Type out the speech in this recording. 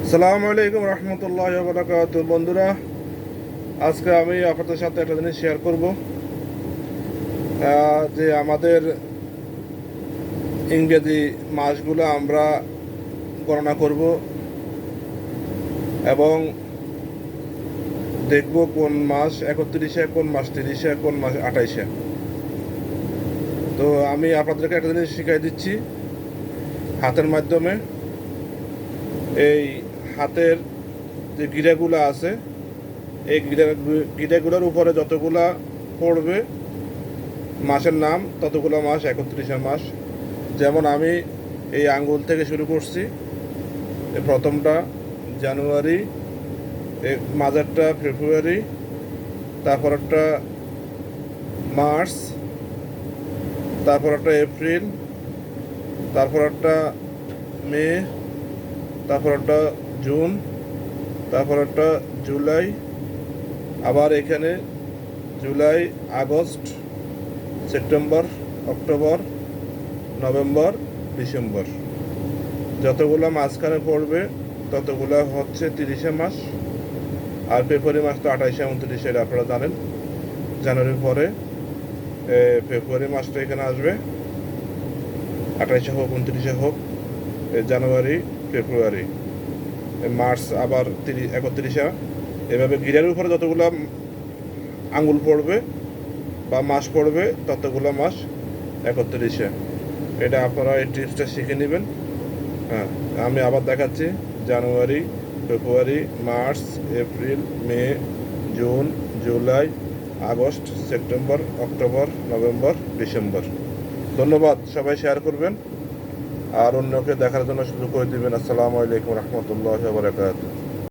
আসসালামু আলাইকুম রহমতুল্লাহ বারাকাতুহু। বন্ধুরা, আজকে আমি আপনাদের সাথে একটা জিনিস শেয়ার করব যে আমাদের ইংরেজি মাসগুলো আমরা গণনা করব এবং দেখব কোন মাস 31-এ, কোন মাস 30-এ, কোন মাস 28-এ। তো আমি আপনাদেরকে একটা জিনিস শিখিয়ে দিচ্ছি হাতের মাধ্যমে। এই হাতের যে গিরাগুলো আছে, এই গিরাগুলোর উপরে যতগুলা পড়বে মাসের নাম, ততগুলো মাস 31-এর মাস। যেমন আমি এই আঙ্গুল থেকে শুরু করছি, প্রথমটা জানুয়ারি, মাঝেরটা ফেব্রুয়ারি, তারপরটা মার্চ, তারপরটা এপ্রিল, তারপরটা মে, তারপরটা জুন, তারপরটা জুলাই, আবার এখানে July, August, September, October, November, December. যতগুলো মাঝখানে পড়বে ততগুলো হচ্ছে 30-এ মাস। আর ফেব্রুয়ারি মাস তো 28-এ 29-এ, আপনারা জানেন। জানুয়ারির পরে ফেব্রুয়ারি মাসটা এখানে আসবে, 28-এ হোক 29-এ হোক, জানুয়ারি, ফেব্রুয়ারি, মার্চ আবার 31-এ। এভাবে গিরার উপরে যতগুলো আঙ্গুল পড়বে বা মাস পড়বে ততগুলো মাস 31-এ। এটা আপনারা এই টিপসটা শিখে নেবেন। হ্যাঁ, আমি আবার দেখাচ্ছি। January, February, March, April, May, June, July, August, September, October, November, December. ধন্যবাদ। সবাই শেয়ার করবেন আর অন্যকে দেখার জন্য সুযোগ করে দেবেন। আসসালামু আলাইকুম রহমতুল্লাহ বারাকাতুহু।